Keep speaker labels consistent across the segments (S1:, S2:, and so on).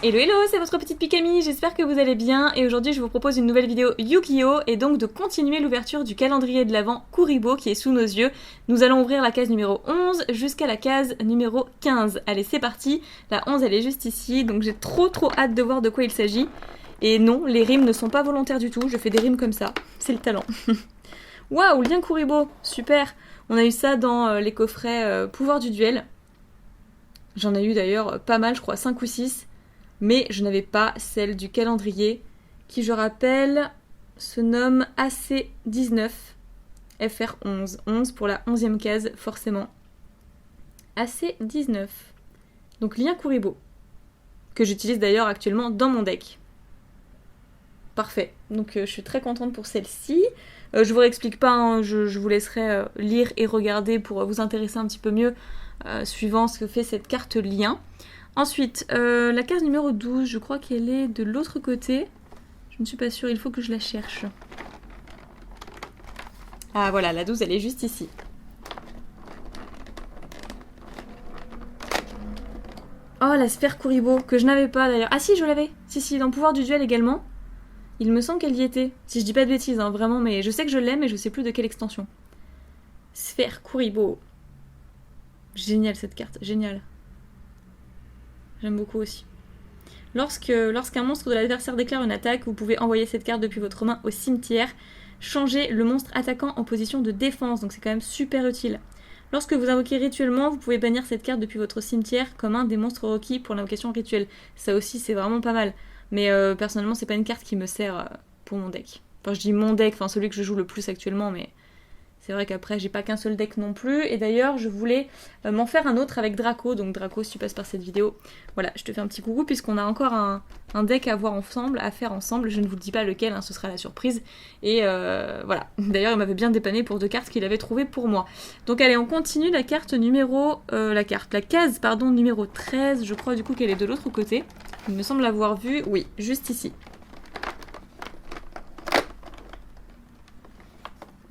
S1: Hello hello, c'est votre petite Pikami, j'espère que vous allez bien et aujourd'hui je vous propose une nouvelle vidéo Yu-Gi-Oh! Et donc de continuer l'ouverture du calendrier de l'Avent Kuribo qui est sous nos yeux. Nous allons ouvrir la case numéro 11 jusqu'à la case numéro 15. Allez c'est parti, la 11 elle est juste ici donc j'ai trop hâte de voir de quoi il s'agit. Et non, les rimes ne sont pas volontaires du tout, je fais des rimes comme ça, c'est le talent. Waouh, lien Kuribo, super. On a eu ça dans les coffrets pouvoir du duel. J'en ai eu d'ailleurs pas mal, je crois 5 ou 6. Mais je n'avais pas celle du calendrier, qui je rappelle se nomme AC19 FR11. 11 pour la 11e case, forcément. AC19. Donc lien Kuribo, que j'utilise d'ailleurs actuellement dans mon deck. Parfait, donc je suis très contente pour celle-ci. Je vous réexplique pas, hein, je vous laisserai lire et regarder pour vous intéresser un petit peu mieux, suivant ce que fait cette carte lien. Ensuite, la case numéro 12, je crois qu'elle est de l'autre côté. Je ne suis pas sûre, il faut que je la cherche. Ah voilà, la 12, elle est juste ici. Oh, la sphère Kuribo, que je n'avais pas d'ailleurs. Ah si, je l'avais. Si, dans Pouvoir du Duel également. Il me semble qu'elle y était. Si je dis pas de bêtises, hein, vraiment, mais je sais que je l'aime et je sais plus de quelle extension. Sphère Kuribo. Génial cette carte, génial. J'aime beaucoup aussi. Lorsqu'un monstre de l'adversaire déclare une attaque, vous pouvez envoyer cette carte depuis votre main au cimetière. Changez le monstre attaquant en position de défense, donc c'est quand même super utile. Lorsque vous invoquez rituellement, vous pouvez bannir cette carte depuis votre cimetière comme un des monstres requis pour l'invocation rituelle. Ça aussi, c'est vraiment pas mal. Mais personnellement, c'est pas une carte qui me sert pour mon deck. Enfin, je dis mon deck, enfin celui que je joue le plus actuellement, mais c'est vrai qu'après, j'ai pas qu'un seul deck non plus. Et d'ailleurs, je voulais m'en faire un autre avec Draco. Donc Draco, si tu passes par cette vidéo, voilà, je te fais un petit coucou puisqu'on a encore un deck à faire ensemble. Je ne vous le dis pas lequel, hein, ce sera la surprise. Et voilà. D'ailleurs, il m'avait bien dépanné pour 2 cartes qu'il avait trouvées pour moi. Donc allez, on continue la carte numéro... la case, pardon, numéro 13. Je crois du coup qu'elle est de l'autre côté. Il me semble l'avoir vue. Oui, juste ici.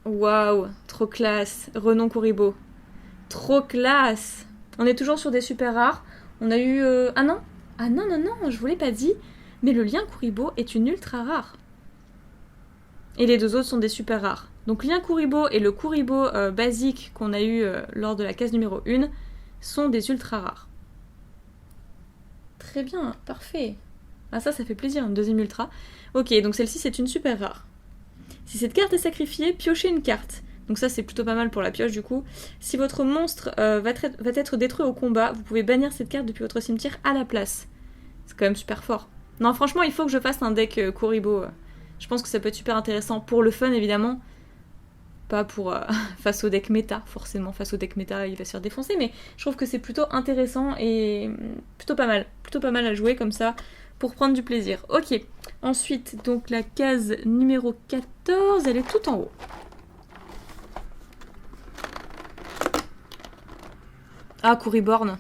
S1: Waouh, trop classe. Renom Kuribo. Trop classe. On est toujours sur des super rares. On a eu... Ah non, je vous l'ai pas dit. Mais le lien Kuribo est une ultra rare. Et les 2 autres sont des super rares. Donc lien Kuribo et le Kuribo basique qu'on a eu lors de la case numéro 1 sont des ultra rares. Très bien, parfait. Ah ça fait plaisir, une deuxième ultra. Ok, donc celle-ci c'est une super rare. Si cette carte est sacrifiée, piochez une carte. Donc ça c'est plutôt pas mal pour la pioche du coup. Si votre monstre va être détruit au combat, vous pouvez bannir cette carte depuis votre cimetière à la place. C'est quand même super fort. Non franchement il faut que je fasse un deck Kuribo. Je pense que ça peut être super intéressant pour le fun évidemment. Pas pour face au deck méta, forcément. Face au deck méta il va se faire défoncer. Mais je trouve que c'est plutôt intéressant et plutôt pas mal. Plutôt pas mal à jouer comme ça pour prendre du plaisir. Ok. Ensuite, donc la case numéro 14, elle est tout en haut. Ah, Kuriborn.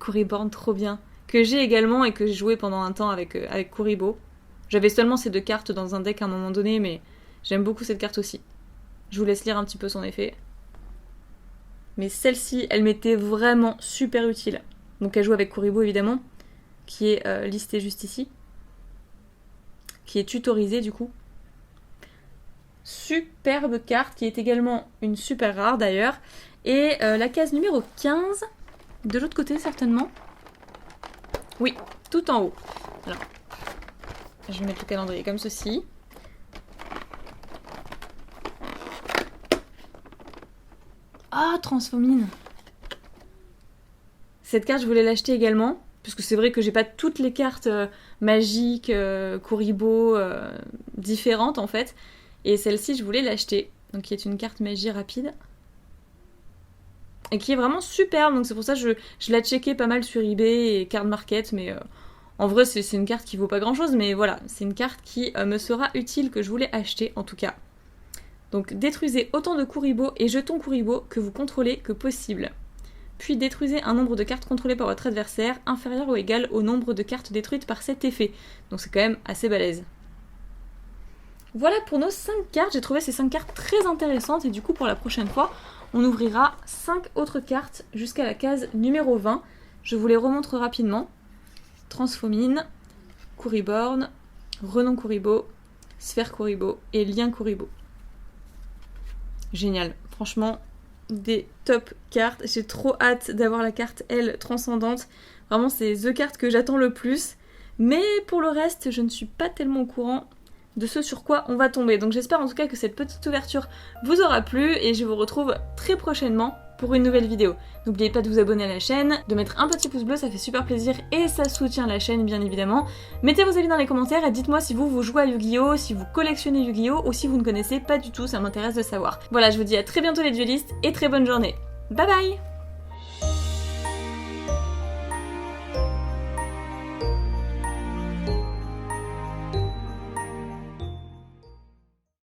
S1: Kuriborn, trop bien. Que j'ai également et que j'ai joué pendant un temps avec Kuribo. J'avais seulement ces 2 cartes dans un deck à un moment donné, mais j'aime beaucoup cette carte aussi. Je vous laisse lire un petit peu son effet. Mais celle-ci, elle m'était vraiment super utile. Donc elle joue avec Kuribo évidemment, qui est listée juste ici. Qui est tutorisée du coup. Superbe carte, qui est également une super rare d'ailleurs. Et la case numéro 15, de l'autre côté certainement. Oui, tout en haut. Alors, je vais mettre le calendrier comme ceci. Ah, Transformine. Cette carte, je voulais l'acheter également. Parce que c'est vrai que j'ai pas toutes les cartes magiques, Kuribo, différentes en fait. Et celle-ci, je voulais l'acheter. Donc qui est une carte magie rapide. Et qui est vraiment superbe. Donc c'est pour ça que je l'ai checké pas mal sur eBay et Card Market. Mais en vrai, c'est une carte qui vaut pas grand-chose. Mais voilà, c'est une carte qui me sera utile, que je voulais acheter en tout cas. Donc détruisez autant de Kuribo et jetons Kuribo que vous contrôlez que possible. Puis détruisez un nombre de cartes contrôlées par votre adversaire inférieur ou égal au nombre de cartes détruites par cet effet. Donc c'est quand même assez balèze. Voilà pour nos 5 cartes. J'ai trouvé ces 5 cartes très intéressantes et du coup pour la prochaine fois, on ouvrira 5 autres cartes jusqu'à la case numéro 20. Je vous les remontre rapidement. Transfomine, Couriborn, Renom Kuribo, Sphère Kuribo et Lien Kuribo. Génial, franchement, des top cartes. J'ai trop hâte d'avoir la carte elle transcendante. Vraiment, c'est the carte que j'attends le plus. Mais pour le reste, je ne suis pas tellement au courant de ce sur quoi on va tomber. Donc j'espère en tout cas que cette petite ouverture vous aura plu et je vous retrouve très prochainement pour une nouvelle vidéo. N'oubliez pas de vous abonner à la chaîne, de mettre un petit pouce bleu, ça fait super plaisir et ça soutient la chaîne bien évidemment. Mettez vos avis dans les commentaires et dites-moi si vous jouez à Yu-Gi-Oh!, si vous collectionnez Yu-Gi-Oh! Ou si vous ne connaissez pas du tout, ça m'intéresse de savoir. Voilà, je vous dis à très bientôt les duellistes et très bonne journée. Bye bye!